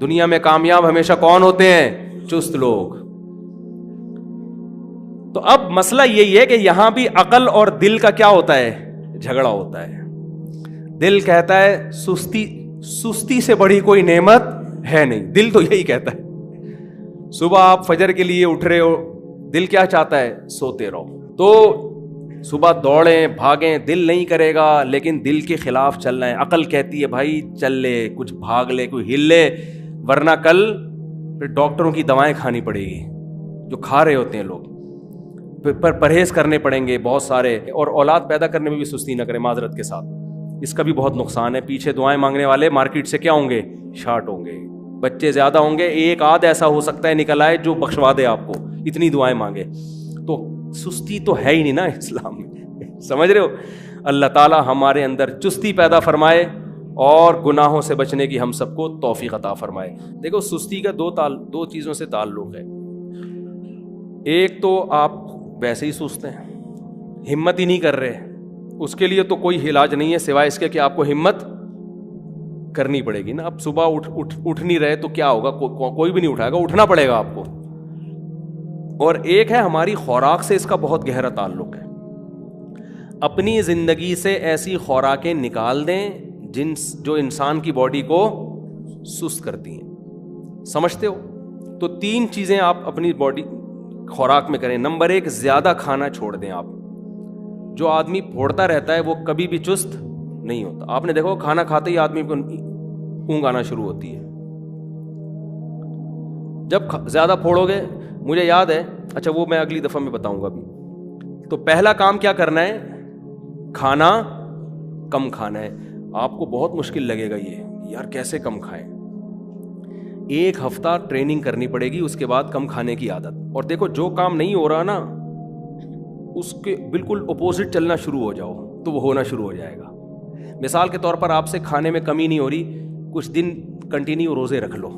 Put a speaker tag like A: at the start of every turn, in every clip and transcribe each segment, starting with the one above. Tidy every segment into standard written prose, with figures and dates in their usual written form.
A: دنیا میں کامیاب ہمیشہ کون ہوتے ہیں؟ چست لوگ. تو اب مسئلہ یہی ہے کہ یہاں بھی عقل اور دل کا کیا ہوتا ہے؟ جھگڑا ہوتا ہے. دل کہتا ہے سستی سے بڑی کوئی نعمت ہے نہیں. دل تو یہی کہتا ہے. صبح آپ فجر کے لیے اٹھ رہے ہو, دل کیا چاہتا ہے؟ سوتے رہو. تو صبح دوڑیں بھاگیں, دل نہیں کرے گا, لیکن دل کے خلاف چلنا ہے. عقل کہتی ہے بھائی چل لے, کچھ بھاگ لے, کوئی ہل لے, ورنہ کل پھر ڈاکٹروں کی دوائیں کھانی پڑے گی جو کھا رہے ہوتے ہیں لوگ. پر پرہیز کرنے پڑیں گے بہت سارے. اور اولاد پیدا کرنے میں بھی سستی نہ کریں معذرت کے ساتھ, اس کا بھی بہت نقصان ہے. پیچھے دعائیں مانگنے والے مارکیٹ سے کیا ہوں گے؟ شارٹ ہوں گے. بچے زیادہ ہوں گے, ایک آدھ ایسا ہو سکتا ہے نکل آئے جو بخشوا دے آپ کو, اتنی دعائیں مانگے. تو سستی تو ہے ہی نہیں نا اسلام میں, سمجھ رہے ہو؟ اللہ تعالی ہمارے اندر چستی پیدا فرمائے اور گناہوں سے بچنے کی ہم سب کو توفیق عطا فرمائے. دیکھو سستی کا دو چیزوں سے تعلق ہے. ایک تو آپ ویسے ہی سست ہیں, ہمت ہی نہیں کر رہے, اس کے لیے تو کوئی علاج نہیں ہے سوائے اس کے کہ آپ کو ہمت کرنی پڑے گی نا. اب صبح اٹھ نہیں رہے تو کیا ہوگا؟ کوئی بھی نہیں اٹھائے گا, اٹھنا پڑے گا آپ کو. اور ایک ہے ہماری خوراک سے اس کا بہت گہرا تعلق ہے. اپنی زندگی سے ایسی خوراکیں نکال دیں جو انسان کی باڈی کو سست کرتی ہیں. سمجھتے ہو؟ تو 3 چیزیں آپ اپنی باڈی خوراک میں کریں. نمبر 1, زیادہ کھانا چھوڑ دیں آپ. جو آدمی پھوڑتا رہتا ہے وہ کبھی بھی چست نہیں ہوتا. آپ نے دیکھو کھانا کھاتے ہی آدمی کو اونگ آنا شروع ہوتی ہے. جب زیادہ پھوڑو گے, مجھے یاد ہے, اچھا وہ میں اگلی دفعہ میں بتاؤں گا ابھی. تو پہلا کام کیا کرنا ہے؟ کھانا کم کھانا ہے. آپ کو بہت مشکل لگے گا یہ, یار کیسے کم کھائیں. 1 ہفتہ ٹریننگ کرنی پڑے گی, اس کے بعد کم کھانے کی عادت. اور دیکھو جو کام نہیں ہو رہا نا اس کے بالکل اپوزٹ چلنا شروع ہو جاؤ تو وہ ہونا شروع ہو جائے گا. مثال کے طور پر آپ سے کھانے میں کمی نہیں ہو رہی, کچھ دن کنٹینیو روزے رکھ لو.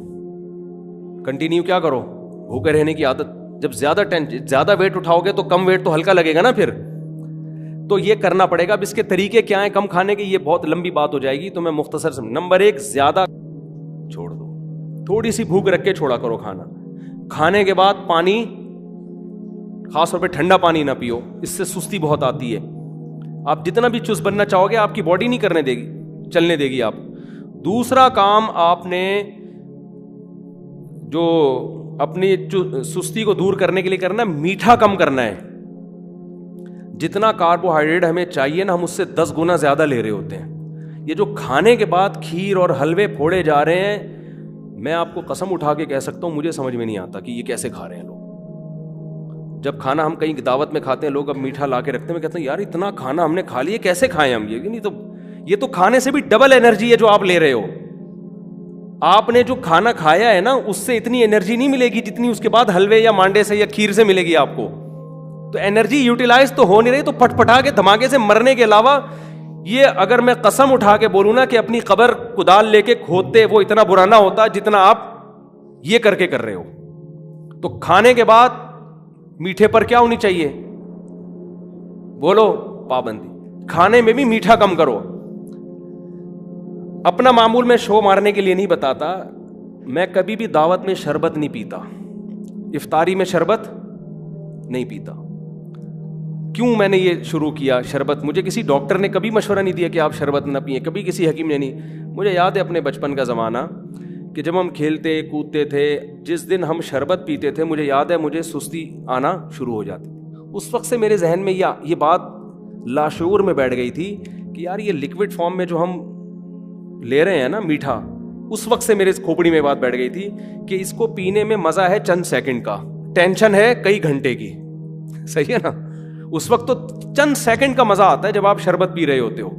A: کنٹینیو کیا کرو؟ بھوکے رہنے کی عادت. جب زیادہ ویٹ اٹھاؤ گے تو کم ویٹ تو ہلکا لگے گا نا پھر. تو یہ کرنا پڑے گا. اب اس کے طریقے کیا ہیں کم کھانے کے, یہ بہت لمبی بات ہو جائے گی تو میں مختصر سے. نمبر 1, زیادہ چھوڑ دو. تھوڑی سی بھوک رکھ کے چھوڑا کرو کھانا. کھانے کے بعد پانی, خاص طور پہ ٹھنڈا پانی نہ پیو, اس سے سستی بہت آتی ہے. آپ جتنا بھی چست بننا چاہو گے آپ کی باڈی نہیں کرنے دے گی, چلنے دے گی آپ. دوسرا کام آپ نے جو اپنی سستی کو دور کرنے کے لیے کرنا, میٹھا کم کرنا ہے. جتنا کاربوہائیڈریٹ ہمیں چاہیے نا, ہم اس سے 10 گنا زیادہ لے رہے ہوتے ہیں. یہ جو کھانے کے بعد کھیر اور حلوے پھوڑے جا رہے ہیں, میں آپ کو قسم اٹھا کے کہہ سکتا ہوں مجھے سمجھ میں نہیں آتا کہ یہ کیسے کھا رہے ہیں لوگ. جب کھانا ہم کہیں دعوت میں کھاتے ہیں, لوگ اب میٹھا لا کے رکھتے ہیں, میں کہتا ہوں یار اتنا کھانا ہم نے کھا لیا, کیسے کھائیں ہم یہ؟ نہیں تو یہ تو کھانے سے بھی ڈبل انرجی ہے جو آپ لے رہے ہو. آپ نے جو کھانا کھایا ہے نا اس سے اتنی انرجی نہیں ملے گی جتنی اس کے بعد حلوے یا مانڈے سے یا کھیر سے ملے گی آپ کو. تو انرجی یوٹیلائز تو ہو نہیں رہی, تو پٹ پٹا کے دھماکے سے مرنے کے علاوہ یہ اگر میں قسم اٹھا کے بولوں نا کہ اپنی قبر کدال لے کے کھودتے وہ اتنا برا نہ ہوتا جتنا آپ یہ کر کے کر رہے ہو. تو کھانے کے بعد میٹھے پر کیا ہونی چاہیے؟ بولو پابندی. کھانے میں بھی میٹھا کم کرو. اپنا معمول میں شو مارنے کے لیے نہیں بتاتا, میں کبھی بھی دعوت میں شربت نہیں پیتا, افطاری میں شربت نہیں پیتا. کیوں میں نے یہ شروع کیا شربت؟ مجھے کسی ڈاکٹر نے کبھی مشورہ نہیں دیا کہ آپ شربت نہ پئیں, کبھی کسی حکیم نے نہیں. مجھے یاد ہے اپنے بچپن کا زمانہ کہ جب ہم کھیلتے کودتے تھے, جس دن ہم شربت پیتے تھے مجھے یاد ہے مجھے سستی آنا شروع ہو جاتی. اس وقت سے میرے ذہن میں یہ بات لاشعور میں بیٹھ گئی تھی کہ یار یہ لکوڈ فارم میں جو ہم لے رہے ہیں نا میٹھا, اس وقت سے میرے کھوپڑی میں بات بیٹھ گئی تھی کہ اس کو پینے میں مزہ ہے چند سیکنڈ کا, ٹینشن ہے کئی گھنٹے کی. صحیح ہے نا؟ اس وقت تو چند سیکنڈ کا مزہ آتا ہے جب آپ شربت پی رہے ہوتے ہو,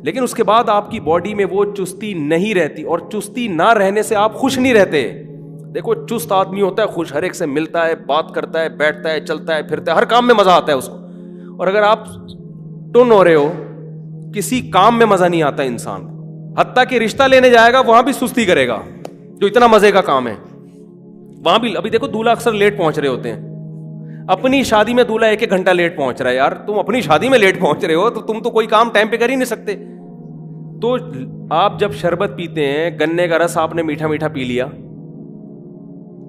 A: لیکن اس کے بعد آپ کی باڈی میں وہ چستی نہیں رہتی, اور چستی نہ رہنے سے آپ خوش نہیں رہتے. دیکھو چست آدمی ہوتا ہے خوش, ہر ایک سے ملتا ہے, بات کرتا ہے, بیٹھتا ہے, چلتا ہے, پھرتا ہے, ہر کام میں مزہ آتا ہے اس کو. اور اگر آپ ٹن ہو رہے ہو, کسی کام میں مزہ نہیں آتا انسان, حتیٰ کہ رشتہ لینے جائے گا وہاں بھی سستی کرے گا, جو اتنا مزے کا کام ہے وہاں بھی. ابھی دیکھو دولہا اکثر لیٹ پہنچ رہے ہوتے ہیں, اپنی شادی میں دولہا 1 گھنٹہ لیٹ پہنچ رہا ہے. یار تم اپنی شادی میں لیٹ پہنچ رہے ہو تو تم تو کوئی کام ٹائم پہ کر ہی نہیں سکتے. تو آپ جب شربت پیتے ہیں, گنے کا رس آپ نے میٹھا میٹھا پی لیا,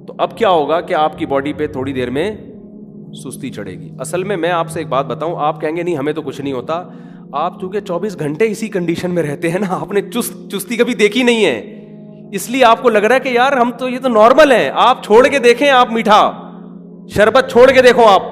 A: تو اب کیا ہوگا کہ آپ کی باڈی پہ تھوڑی دیر میں سستی چڑھے گی. اصل میں آپ سے ایک بات بتاؤں, آپ کہیں گے نہیں ہمیں تو کچھ نہیں ہوتا. آپ چونکہ 24 گھنٹے اسی کنڈیشن میں رہتے ہیں نا, آپ نے چستی کبھی دیکھی نہیں ہے, اس لیے آپ کو لگ رہا ہے کہ یار ہم تو یہ تو نارمل ہے. آپ چھوڑ کے دیکھیں, آپ میٹھا شربت چھوڑ کے دیکھو, آپ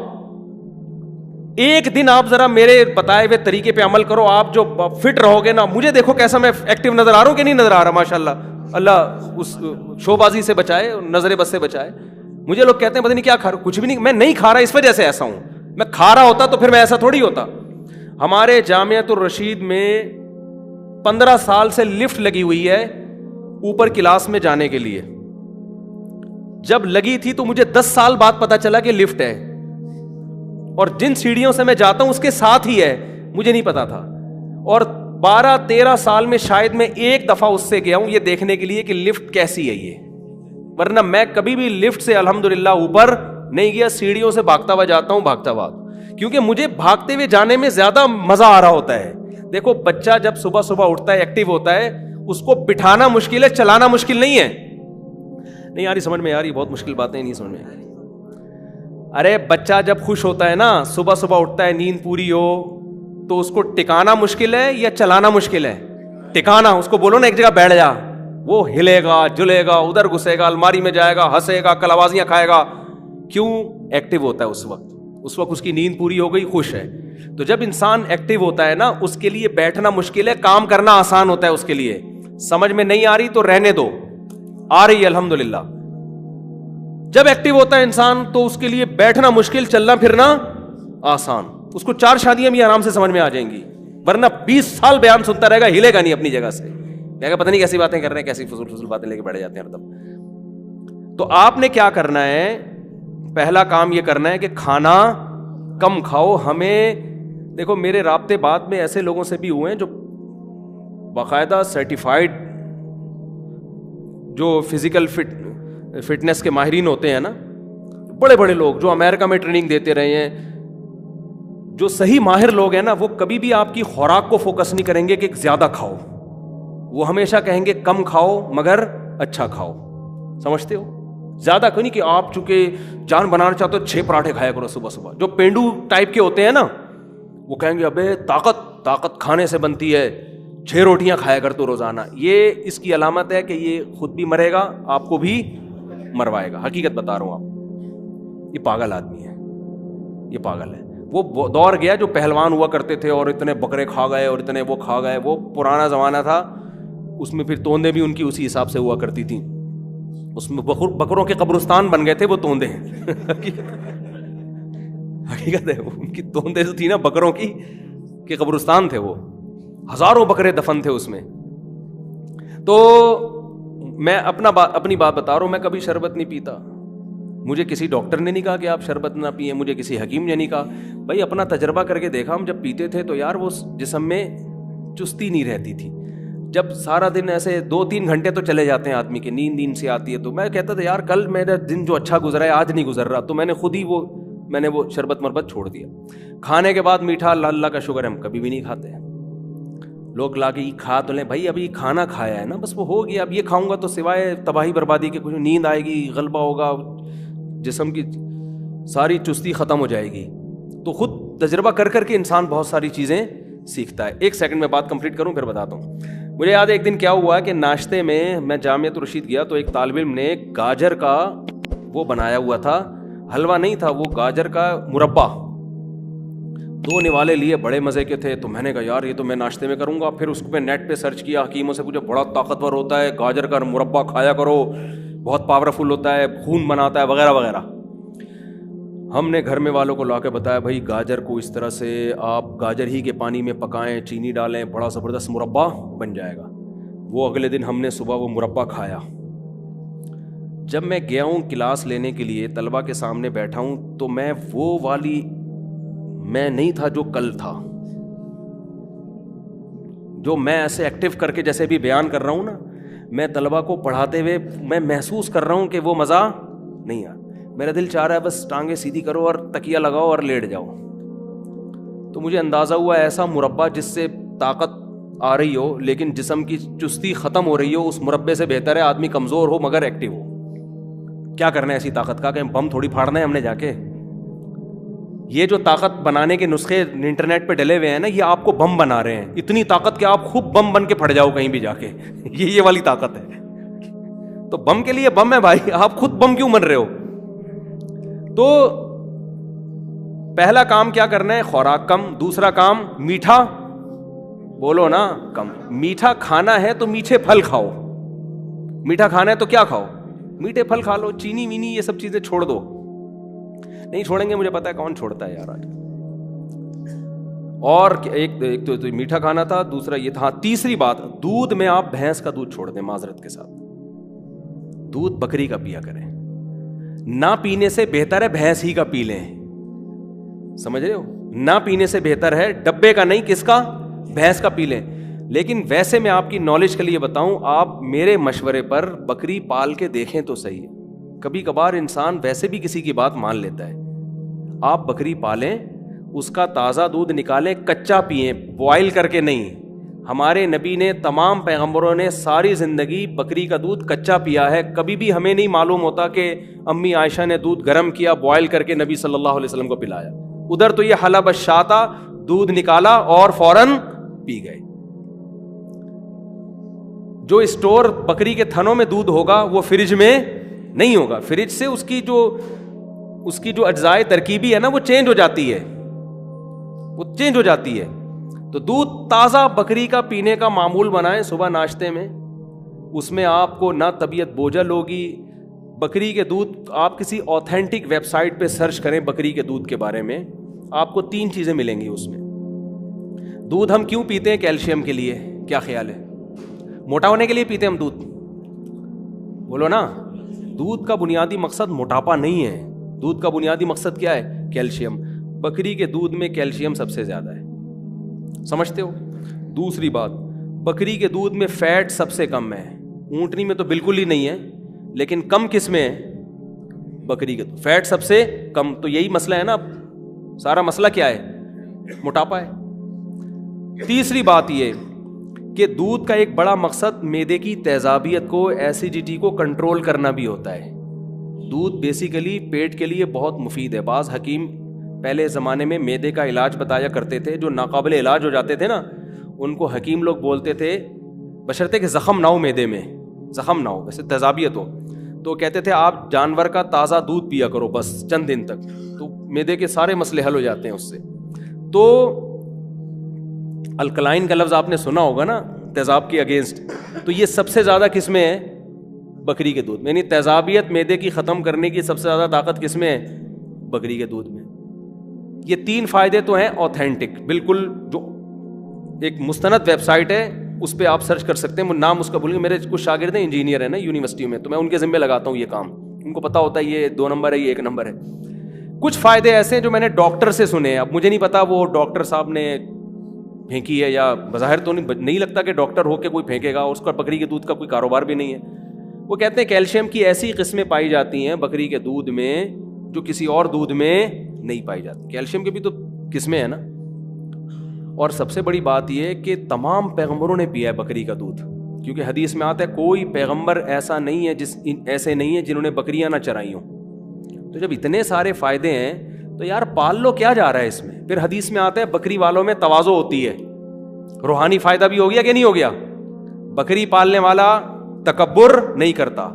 A: ایک دن آپ ذرا میرے بتائے ہوئے طریقے پہ عمل کرو, آپ جو فٹ رہو گے نا, مجھے دیکھو کیسا میں ایکٹیو نظر آ رہا ہوں کہ نہیں نظر آ رہا. ماشاء اللہ, اللہ اس شو بازی سے بچائے, نظر بس سے بچائے. مجھے لوگ کہتے ہیں پتہ نہیں کیا کھا رہا, کچھ بھی نہیں, میں نہیں کھا رہا اس وجہ سے ایسا ہوں. میں کھا رہا ہوتا تو پھر میں ایسا تھوڑی ہوتا. ہمارے جامعۃ الرشید میں 15 سال سے لفٹ لگی ہوئی ہے اوپر کلاس میں جانے کے لیے. جب لگی تھی تو مجھے 10 سال بعد پتا چلا کہ لفٹ ہے, اور جن سیڑھیوں سے میں جاتا ہوں اس کے ساتھ ہی ہے, مجھے نہیں پتا تھا. اور 12-13 سال میں شاید میں ایک دفعہ اس سے گیا ہوں یہ دیکھنے کے لیے کہ لفٹ کیسی ہے یہ, ورنہ میں کبھی بھی لفٹ سے الحمدللہ اوپر نہیں گیا. سیڑھیوں سے بھاگتا ہوا جاتا ہوں, بھاگتا ہوا, کیونکہ مجھے بھاگتے ہوئے جانے میں زیادہ مزہ آ رہا ہوتا ہے. دیکھو بچہ جب صبح صبح اٹھتا ہے, ایکٹیو ہوتا ہے, اس کو بٹھانا مشکل ہے, چلانا مشکل نہیں ہے. نہیں آ رہی سمجھ میں, آ رہی, بہت مشکل باتیں نہیں سمجھ میں. ارے بچہ جب خوش ہوتا ہے نا, صبح صبح اٹھتا ہے, نیند پوری ہو, تو اس کو ٹکانا مشکل ہے یا چلانا مشکل ہے؟ ٹکانا. اس کو بولو نا ایک جگہ بیٹھ جا, وہ ہلے گا, جلے گا, ادھر گھسے گا, الماری میں جائے گا, ہنسے گا, کلوازیاں کھائے گا. کیوں؟ ایکٹیو ہوتا ہے اس وقت اس کی نیند پوری ہو گئی, خوش ہے. تو جب انسان ایکٹیو ہوتا ہے نا, اس کے لیے بیٹھنا مشکل ہے, کام کرنا آسان ہوتا ہے اس کے لیے. سمجھ میں نہیں آ رہی تو رہنے دو, آ رہی ہے الحمدللہ. جب ایکٹیو ہوتا ہے انسان تو اس کے لیے بیٹھنا مشکل, چلنا پھرنا آسان. اس کو 4 شادیاں بھی آرام سے سمجھ میں آ جائیں گی, ورنہ 20 سال بیان سنتا رہے گا, ہلے گا نہیں اپنی جگہ سے. پتہ نہیں کیسی باتیں کر رہے ہیں, کیسی فضول باتیں لے کے بیٹھ جاتے ہیں ہر دم. تو آپ نے کیا کرنا ہے, پہلا کام یہ کرنا ہے کہ کھانا کم کھاؤ. ہمیں دیکھو, میرے رابطے بعد میں ایسے لوگوں سے بھی ہوئے ہیں جو باقاعدہ سرٹیفائڈ جو فزیکل فٹنس کے ماہرین ہوتے ہیں نا, بڑے بڑے لوگ جو امریکہ میں ٹریننگ دیتے رہے ہیں, جو صحیح ماہر لوگ ہیں نا, وہ کبھی بھی آپ کی خوراک کو فوکس نہیں کریں گے کہ زیادہ کھاؤ. وہ ہمیشہ کہیں گے کم کھاؤ مگر اچھا کھاؤ. سمجھتے ہو؟ زیادہ کوئی نہیں کہ آپ چونکہ جان بنانا چاہتے ہو 6 پراٹھے کھایا کرو صبح صبح. جو پینڈو ٹائپ کے ہوتے ہیں نا, وہ کہیں گے ابے طاقت کھانے سے بنتی ہے, 6 روٹیاں کھایا کر تو روزانہ. یہ اس کی علامت ہے کہ یہ خود بھی مرے گا, آپ کو بھی مروائے گا. حقیقت بتا رہا ہوں آپ, یہ پاگل آدمی ہے, یہ پاگل ہے. وہ دور گیا جو پہلوان ہوا کرتے تھے اور اتنے بکرے کھا گئے اور اتنے وہ کھا گئے. وہ پرانا زمانہ تھا, اس میں پھر توندے بھی ان کی اسی حساب سے ہوا کرتی تھیں. اس میں بکروں کے قبرستان بن گئے تھے وہ توندے. حقیقت ہے, ان کی توندے جو تھی نا بکروں کی, کہ قبرستان تھے وہ, ہزاروں بکرے دفن تھے اس میں. تو میں اپنی بات بتا رہا ہوں, میں کبھی شربت نہیں پیتا. مجھے کسی ڈاکٹر نے نہیں کہا کہ آپ شربت نہ پئیں, مجھے کسی حکیم نے نہیں کہا. بھائی اپنا تجربہ کر کے دیکھا, ہم جب پیتے تھے تو یار وہ جسم میں چستی نہیں رہتی تھی. جب سارا دن ایسے 2-3 گھنٹے تو چلے جاتے ہیں آدمی کے, نیند سے آتی ہے, تو میں کہتا تھا یار کل میرا دن جو اچھا گزرا ہے آج نہیں گزر رہا. تو میں نے خود ہی وہ شربت مربت چھوڑ دیا. کھانے کے بعد میٹھا اللہ کا شکر ہے ہم کبھی بھی نہیں کھاتے. لوگ لا کے کھا تو لیں, بھائی ابھی کھانا کھایا ہے نا, بس وہ ہو گیا. اب یہ کھاؤں گا تو سوائے تباہی بربادی کے کچھ, نیند آئے گی, غلبہ ہوگا, جسم کی ساری چستی ختم ہو جائے گی. تو خود تجربہ کر کے انسان بہت ساری چیزیں سیکھتا ہے. 1 سیکنڈ میں بات کمپلیٹ کروں پھر بتاتا ہوں. مجھے یاد ہے ایک دن کیا ہوا کہ ناشتے میں جامعۃ الرشید گیا, تو ایک طالب علم نے گاجر کا وہ بنایا ہوا تھا, حلوہ نہیں تھا, وہ گاجر کا مربع, 2 نوالے لیے, بڑے مزے کے تھے. تو میں نے کہا یار یہ تو میں ناشتے میں کروں گا. پھر اس پہ نیٹ پہ سرچ کیا, حکیموں سے پوچھا, بڑا طاقتور ہوتا ہے گاجر کا مربع, کھایا کرو, بہت پاورفل ہوتا ہے, خون بناتا ہے وغیرہ وغیرہ. ہم نے گھر میں والوں کو لا کے بتایا, بھائی گاجر کو اس طرح سے آپ گاجر ہی کے پانی میں پکائیں, چینی ڈالیں, بڑا زبردست مربع بن جائے گا. وہ اگلے دن ہم نے صبح وہ مربع کھایا. جب میں گیا ہوں کلاس لینے کے لیے, طلبہ کے سامنے بیٹھا ہوں, تو میں وہ والی میں نہیں تھا جو کل تھا, جو میں ایسے ایکٹیو کر کے جیسے بھی بیان کر رہا ہوں نا, میں طلبہ کو پڑھاتے ہوئے میں محسوس کر رہا ہوں کہ وہ مزہ نہیں آ. میرا دل چاہ رہا ہے بس ٹانگیں سیدھی کرو اور تکیہ لگاؤ اور لیٹ جاؤ. تو مجھے اندازہ ہوا ایسا مربع جس سے طاقت آ رہی ہو لیکن جسم کی چستی ختم ہو رہی ہو, اس مربے سے بہتر ہے آدمی کمزور ہو مگر ایکٹیو ہو. کیا کرنا ہے ایسی طاقت کا, کہ بم تھوڑی پھاڑنا ہے ہم نے جا کے. یہ جو طاقت بنانے کے نسخے انٹرنیٹ پہ ڈلے ہوئے ہیں نا, یہ آپ کو بم بنا رہے ہیں. اتنی طاقت کہ آپ خود بم بن کے پھٹ جاؤ کہیں بھی جا کے. یہ والی طاقت ہے. تو بم کے لیے بم ہے بھائی, آپ خود بم کیوں بن رہے ہو؟ تو پہلا کام کیا کرنا ہے, خوراک کم. دوسرا کام میٹھا, بولو نا, کم. میٹھا کھانا ہے تو میٹھے پھل کھاؤ. میٹھا کھانا ہے تو کیا کھاؤ, میٹھے پھل کھا لو. چینی وینی یہ سب چیزیں چھوڑ دو. نہیں چھوڑیں گے, مجھے پتا ہے کون چھوڑتا ہے یار آج. اور ایک تو میٹھا کھانا تھا, دوسرا یہ تھا. تیسری بات, دودھ میں آپ بھینس کا دودھ چھوڑ دیں معذرت کے ساتھ. دودھ بکری کا پیا کریں. نہ پینے سے بہتر ہے بھینس ہی کا پی لیں. سمجھ رہے ہو, نہ پینے سے بہتر ہے ڈبے کا نہیں, کس کا, بھینس کا پی لیں. لیکن ویسے میں آپ کی نالج کے لیے بتاؤں, آپ میرے مشورے پر بکری پال کے دیکھیں تو صحیح. کبھی کبھار انسان ویسے بھی کسی کی بات مان لیتا ہے. آپ بکری پالیں, اس کا تازہ دودھ نکالیں, کچا پئیں, بوائل کر کے نہیں. ہمارے نبی نے, تمام پیغمبروں نے ساری زندگی بکری کا دودھ کچا پیا ہے. کبھی بھی ہمیں نہیں معلوم ہوتا کہ امی عائشہ نے دودھ گرم کیا, بوائل کر کے نبی صلی اللہ علیہ وسلم کو پلایا. ادھر تو یہ حلب الشاۃ, دودھ نکالا اور فوراً پی گئے. جو اسٹور بکری کے تھنوں میں دودھ ہوگا وہ فریج میں نہیں ہوگا. فریج سے اس کی جو اجزائے ترکیبی ہے نا, وہ چینج ہو جاتی ہے. تو دودھ تازہ بکری کا پینے کا معمول بنائیں صبح ناشتے میں. اس میں آپ کو نہ طبیعت بوجھل ہوگی. بکری کے دودھ, آپ کسی اوتھینٹک ویب سائٹ پہ سرچ کریں بکری کے دودھ کے بارے میں, آپ کو 3 چیزیں ملیں گی اس میں. دودھ ہم کیوں پیتے ہیں؟ کیلشیم کے لیے. کیا خیال ہے؟ موٹا ہونے کے لیے پیتے ہیں ہم دودھ؟ بولو نا. دودھ کا بنیادی مقصد موٹاپا نہیں ہے. دودھ کا بنیادی مقصد کیا ہے؟ کیلشیم. بکری کے دودھ میں کیلشیم سب سے زیادہ ہے, سمجھتے ہو؟ دوسری بات, بکری کے دودھ میں فیٹ سب سے کم ہے. اونٹنی میں تو بالکل ہی نہیں ہے, لیکن کم کس میں ہے؟ بکری کے دودھ. فیٹ سب سے کم. تو یہی مسئلہ ہے نا, سارا مسئلہ کیا ہے؟ موٹاپا ہے. تیسری بات یہ کہ دودھ کا ایک بڑا مقصد معدے کی تیزابیت کو, ایسیڈیٹی کو کنٹرول کرنا بھی ہوتا ہے. دودھ بیسیکلی پیٹ کے لیے بہت مفید ہے. بعض حکیم پہلے زمانے میں معدے کا علاج بتایا کرتے تھے. جو ناقابل علاج ہو جاتے تھے نا, ان کو حکیم لوگ بولتے تھے, بشرطے کہ زخم نہ ہو معدے میں, زخم نہ ہو, ویسے تیزابیت ہو, تو کہتے تھے آپ جانور کا تازہ دودھ پیا کرو بس چند دن تک, تو معدے کے سارے مسئلے حل ہو جاتے ہیں اس سے. تو الکلائن کا لفظ آپ نے سنا ہوگا نا, تیزاب کے اگینسٹ. تو یہ سب سے زیادہ کس میں ہے؟ بکری کے دودھ میں. یعنی تیزابیت معدے کی ختم کرنے کی سب سے زیادہ طاقت کس میں ہے؟ بکری کے دودھ میں. یہ 3 فائدے تو ہیں اوتھینٹک, بالکل. جو ایک مستند ویب سائٹ ہے اس پہ آپ سرچ کر سکتے ہیں, وہ نام اس کا بھول گئے. میرے کچھ شاگرد ہیں انجینئر ہیں نا یونیورسٹی میں, تو میں ان کے ذمہ لگاتا ہوں یہ کام. ان کو پتا ہوتا ہے یہ 2 نمبر ہے, یہ 1 نمبر ہے. کچھ فائدے ایسے ہیں جو میں نے ڈاکٹر سے سنے ہیں. اب مجھے نہیں پتا وہ ڈاکٹر صاحب نے پھینکی ہے یا بظاہر تو نہیں لگتا کہ ڈاکٹر ہو کے کوئی پھینکے گا. اس کا بکری کے دودھ کا کوئی کاروبار بھی نہیں ہے. وہ کہتے ہیں کیلشیم کی ایسی قسمیں پائی جاتی ہیں بکری کے دودھ میں جو کسی اور دودھ میں نہیں پائی جاتی. کیلشیم کی بھی تو قسمیں ہیں نا. اور سب سے بڑی بات یہ کہ تمام پیغمبروں نے پیا ہے بکری کا دودھ, کیونکہ حدیث میں آتا ہے کوئی پیغمبر ایسا نہیں ہے ایسے نہیں ہے جنہوں نے بکریاں نہ چرائی ہوں. تو جب اتنے سارے فائدے ہیں تو یار پال لو, کیا جا رہا ہے اس میں. پھر حدیث میں آتا ہے بکری والوں میں تواضع ہوتی ہے. روحانی فائدہ بھی ہو گیا کہ نہیں ہو گیا؟ بکری پالنے والا تکبر نہیں کرتا.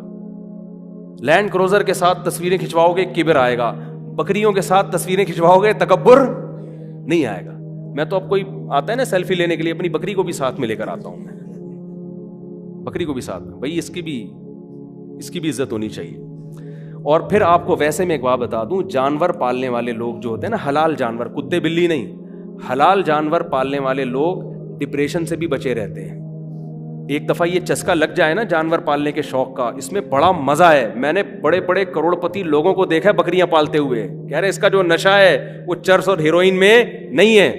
A: لینڈ کروزر کے ساتھ تصویریں کھنچواؤ گے کبر آئے گا, بکریوں کے ساتھ تصویریں کھنچواؤ گے تکبر نہیں آئے گا. میں تو اب کوئی آتا ہے نا سیلفی لینے کے لیے, اپنی بکری کو بھی ساتھ میں لے کر آتا ہوں میں, بکری کو بھی ساتھ میں. بھائی اس کی بھی عزت ہونی چاہیے. اور پھر آپ کو ویسے میں ایک بات بتا دوں, جانور پالنے والے لوگ جو ہوتے ہیں نا, حلال جانور, کتے بلی نہیں, حلال جانور پالنے والے لوگ ڈپریشن سے بھی بچے رہتے ہیں. ایک دفعہ یہ چسکا لگ جائے نا جانور پالنے کے شوق کا, اس میں بڑا مزہ ہے. میں نے بڑے بڑے کروڑ پتی لوگوں کو دیکھا ہے بکریاں پالتے ہوئے, کہہ رہے اس کا جو نشہ ہے وہ چرس اور ہیروئن میں نہیں ہے.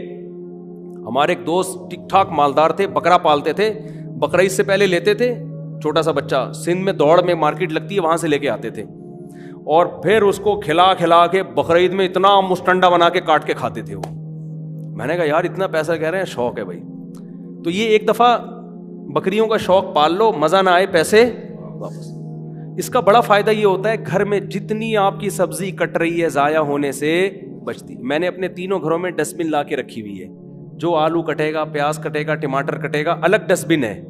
A: ہمارے ایک دوست ٹھیک ٹھاک مالدار تھے, بکرا پالتے تھے. بکرا اس سے پہلے لیتے تھے چھوٹا سا بچہ, سندھ میں دوڑ میں مارکیٹ لگتی ہے وہاں سے لے کے آتے تھے, اور پھر اس کو کھلا کھلا کے بقرعید میں اتنا مستنڈا بنا کے کاٹ کے کھاتے تھے وہ. میں نے کہا یار اتنا پیسہ کہہ رہے ہیں, شوق ہے بھائی. تو یہ ایک دفعہ بکریوں کا شوق پال لو, مزہ نہ آئے پیسے واپس. اس کا بڑا فائدہ یہ ہوتا ہے گھر میں جتنی آپ کی سبزی کٹ رہی ہے ضائع ہونے سے بچتی. میں نے اپنے تینوں گھروں میں ڈسٹ بن لا کے رکھی ہوئی ہے. جو آلو کٹے گا, پیاز کٹے گا, ٹماٹر کٹے گا, الگ ڈسٹ بن ہے.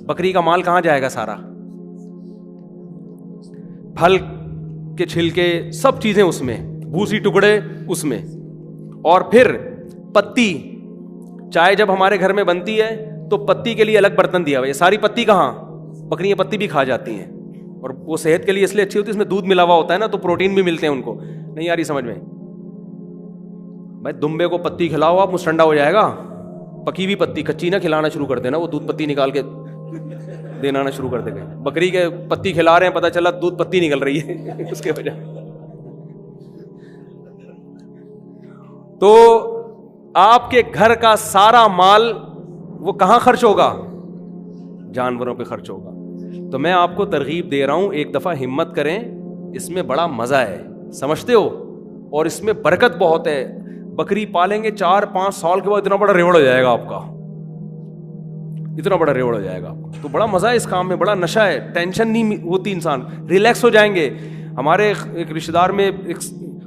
A: بکری کا مال کہاں جائے گا سارا, پھل کے چھلکے سب چیزیں اس میں, بھوسی ٹکڑے اس میں. اور پھر پتی, چائے جب ہمارے گھر میں بنتی ہے تو پتی کے لیے الگ برتن دیا ہوا ہے. ساری پتی کہاں, بکریاں پتی بھی کھا جاتی ہیں, اور وہ صحت کے لیے اس لیے اچھی ہوتی ہے, اس میں دودھ ملا ہوا ہوتا ہے نا, تو پروٹین بھی ملتے ہیں ان کو. نہیں آ رہی سمجھ میں بھائی, دمبے کو پتی کھلاؤ آپ, مسٹنڈا ہو جائے گا. پکی ہوئی پتی, کچی نہ کھلانا شروع کر دینا, وہ دودھ پتی نکال کے دینا نہ شروع کر دے گا. بکری کے پتی کھلا رہے ہیں, پتہ چلا دودھ پتی نکل رہی ہے اس کے وجہ. تو آپ کے گھر کا سارا مال وہ کہاں خرچ ہوگا, جانوروں پہ خرچ ہوگا. تو میں آپ کو ترغیب دے رہا ہوں, ایک دفعہ ہمت کریں, اس میں بڑا مزہ ہے, سمجھتے ہو, اور اس میں برکت بہت ہے. بکری پالیں گے 4-5 سال کے بعد اتنا بڑا ریوڑ ہو جائے گا آپ کا, اتنا بڑا ریوڑ ہو جائے گا آپ کا. تو بڑا مزہ ہے اس کام میں, بڑا نشہ ہے, ٹینشن نہیں ہوتی, انسان ریلیکس ہو جائیں گے. ہمارے ایک رشتہ دار میں ایک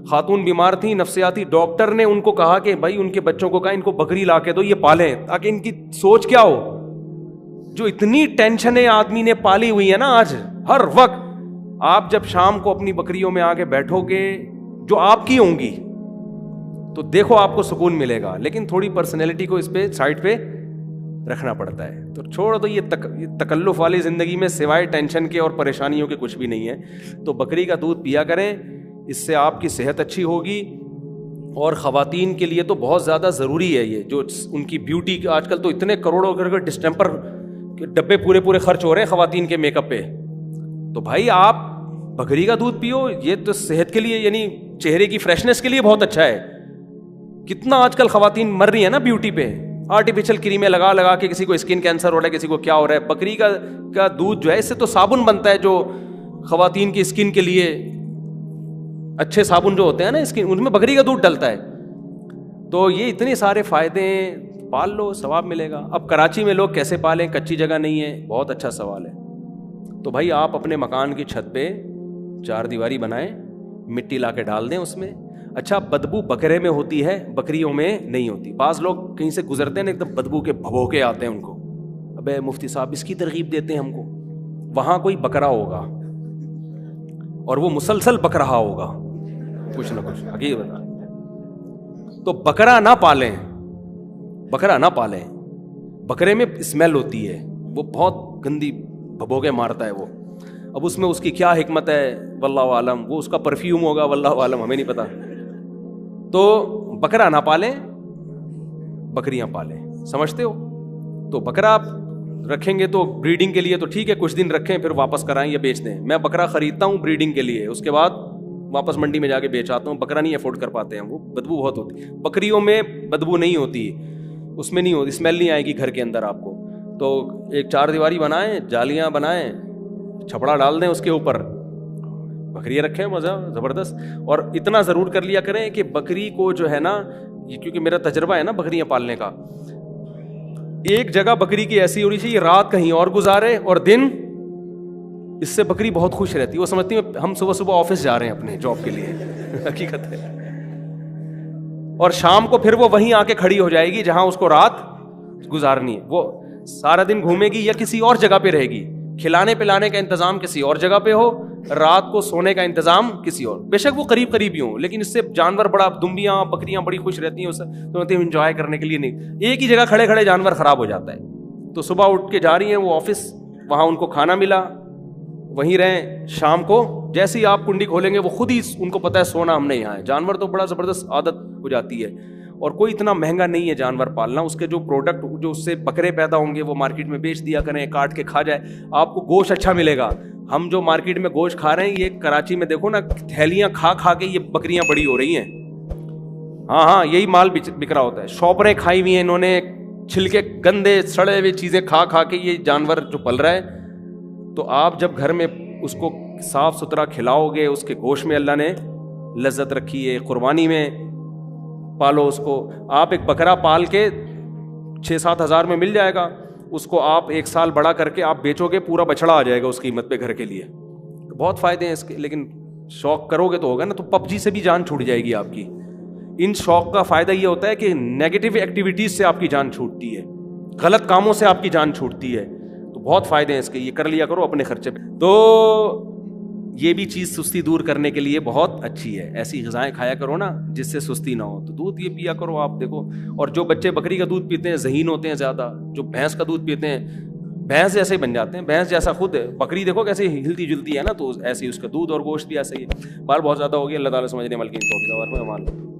A: خاتون بیمار تھی, نفسیاتی, ڈاکٹر نے ان کو کہا کہ بھائی ان کے بچوں کو کہا ان کو بکری لا کے دو, یہ پالیں, تاکہ ان کی سوچ کیا ہو. جو اتنی ٹینشنیں آدمی نے پالی ہوئی ہے نا آج ہر وقت, آپ جب شام کو اپنی بکریوں میں آ کے بیٹھو گے جو آپ کی ہوں گی تو دیکھو آپ کو سکون ملے گا. لیکن تھوڑی پرسنالٹی کو اس پہ سائڈ پہ رکھنا پڑتا ہے. تو چھوڑ دو, یہ تکلف والی زندگی میں سوائے ٹینشن کے اور پریشانیوں کے کچھ بھی نہیں ہے. تو بکری کا دودھ پیا کریں, اس سے آپ کی صحت اچھی ہوگی. اور خواتین کے لیے تو بہت زیادہ ضروری ہے یہ, جو ان کی بیوٹی, آج کل تو اتنے کروڑوں کے ڈسٹمپر کے ڈبے پورے خرچ ہو رہے ہیں خواتین کے میک اپ پہ. تو بھائی آپ بکری کا دودھ پیو, یہ تو صحت کے لیے یعنی چہرے کی فریشنس کے لیے بہت اچھا ہے. کتنا آج کل خواتین مر رہی ہیں نا بیوٹی پہ, آرٹیفیشل کریمیں لگا کے, کسی کو اسکن کینسر ہو رہا ہے, کسی کو کیا ہو رہا ہے. بکری کا دودھ جو ہے, اس سے تو صابن بنتا ہے جو خواتین کی اسکن کے لیے اچھے صابن جو ہوتے ہیں نا اسکن, ان میں بکری کا دودھ ڈلتا ہے. تو یہ اتنے سارے فائدے ہیں, پال لو, ثواب ملے گا. اب کراچی میں لوگ کیسے پالیں, کچی جگہ نہیں ہے, بہت اچھا سوال ہے. تو بھائی آپ اپنے مکان کی چھت پہ 4 دیواری بنائیں, مٹی لا کے ڈال دیں اس میں. اچھا, بدبو بکرے میں ہوتی ہے, بکریوں میں نہیں ہوتی. بعض لوگ کہیں سے گزرتے ہیں نا, ایک دم بدبو کے بھبوکے آتے ہیں ان کو. ابے مفتی صاحب اس کی ترغیب دیتے ہیں ہم کو. وہاں کوئی بکرا ہوگا اور وہ مسلسل بک رہا ہوگا کچھ نہ کچھ, حقیقت بتا. تو بکرا نہ پالیں, بکرا نہ پالیں. بکرے میں اسمیل ہوتی ہے, وہ بہت گندی بھبوکے مارتا ہے وہ. اب اس میں اس کی کیا حکمت ہے واللہ عالم, وہ اس کا پرفیوم ہوگا واللہ عالم, ہمیں نہیں پتا. تو بکرا نہ پالیں, بکریاں پالیں, سمجھتے ہو. تو بکرا آپ رکھیں گے تو بریڈنگ کے لیے تو ٹھیک ہے, کچھ دن رکھیں پھر واپس کرائیں یا بیچ دیں. میں بکرا خریدتا ہوں بریڈنگ کے لیے, اس کے بعد واپس منڈی میں جا کے بیچ آتا ہوں. بکرا نہیں افورڈ کر پاتے ہیں, وہ بدبو بہت ہوتی ہے. بکریوں میں بدبو نہیں ہوتی, اس میں نہیں ہوتی, اسمیل نہیں آئے گی گھر کے اندر آپ کو. تو ایک 4 دیواری بنائیں, جالیاں بنائیں, چھپڑا ڈال دیں اس کے اوپر, بکریاں رکھیں, مزہ زبردست. اور اتنا ضرور کر لیا کریں کہ بکری کو جو ہے نا, کیونکہ میرا تجربہ ہے نا بکریاں پالنے کا, ایک جگہ بکری کی ایسی ہونی چاہیے رات کہیں اور گزارے اور دن, اس سے بکری بہت خوش رہتی ہے. وہ سمجھتی ہے ہم صبح آفس جا رہے ہیں اپنے جاب کے لیے, حقیقت ہے. اور شام کو پھر وہ وہیں آ کے کھڑی ہو جائے گی جہاں اس کو رات گزارنی ہے. وہ سارا دن گھومے گی یا کسی اور جگہ پہ رہے گی. کھلانے پلانے کا انتظام کسی اور جگہ پہ ہو, رات کو سونے کا انتظام کسی اور. بے شک وہ قریب ہی ہوں, لیکن اس سے جانور بڑا, دمبیاں بکریاں بڑی خوش رہتی ہیں, تو انجوائے کرنے کے لیے نہیں. ایک ہی جگہ کھڑے جانور خراب ہو جاتا ہے. تو صبح اٹھ کے جا رہی ہیں وہ آفس, وہاں ان کو کھانا ملا, وہیں رہیں. شام کو جیسے ہی آپ کنڈی کھولیں گے وہ خود ہی ان کو پتہ ہے سونا ہم نے یہاں ہے. جانور تو بڑا زبردست عادت ہو جاتی ہے. اور کوئی اتنا مہنگا نہیں ہے جانور پالنا. اس کے جو پروڈکٹ, جو اس سے بکرے پیدا ہوں گے وہ مارکیٹ میں بیچ دیا کریں, کاٹ کے کھا جائے, آپ کو گوشت اچھا ملے گا. ہم جو مارکیٹ میں گوشت کھا رہے ہیں, یہ کراچی میں دیکھو نا, تھیلیاں کھا کے یہ بکریاں بڑی ہو رہی ہیں. ہاں یہی مال بک رہا ہوتا ہے. شاپریں کھائی ہوئی ہیں انہوں نے, چھلکے گندے سڑے ہوئے چیزیں کھا کے یہ جانور جو پل رہا ہے. تو آپ جب گھر میں اس کو صاف ستھرا کھلاؤ گے, اس کے گوشت میں اللہ نے لذت رکھی ہے, قربانی میں پالو اس کو. آپ ایک بکرا پال کے 6-7 ہزار میں مل جائے گا, اس کو آپ 1 سال بڑا کر کے آپ بیچو گے, پورا بچڑا آ جائے گا اس قیمت پہ گھر کے لیے. بہت فائدے ہیں اس کے, لیکن شوق کرو گے تو ہوگا نا. تو پب جی سے بھی جان چھوٹ جائے گی آپ کی. ان شوق کا فائدہ یہ ہوتا ہے کہ نیگیٹو ایکٹیویٹیز سے آپ کی جان چھوٹتی ہے, غلط کاموں سے آپ کی جان چھوٹتی ہے. تو بہت فائدے ہیں اس کے, یہ کر لیا کرو اپنے خرچے پہ. تو یہ بھی چیز سستی دور کرنے کے لیے بہت اچھی ہے. ایسی غذائیں کھایا کرو نا جس سے سستی نہ ہو. تو دودھ یہ پیا کرو آپ. دیکھو, اور جو بچے بکری کا دودھ پیتے ہیں ذہین ہوتے ہیں زیادہ, جو بھینس کا دودھ پیتے ہیں بھینس جیسے ہی بن جاتے ہیں. بھینس جیسا خود ہے, بکری دیکھو کیسے ہلتی جلتی ہے نا, تو ایسے ہی اس کا دودھ اور گوشت بھی ایسے ہی. بال بہت زیادہ ہو گیا. اللہ تعالیٰ سمجھنے والے کی توفیق عطا فرمائے.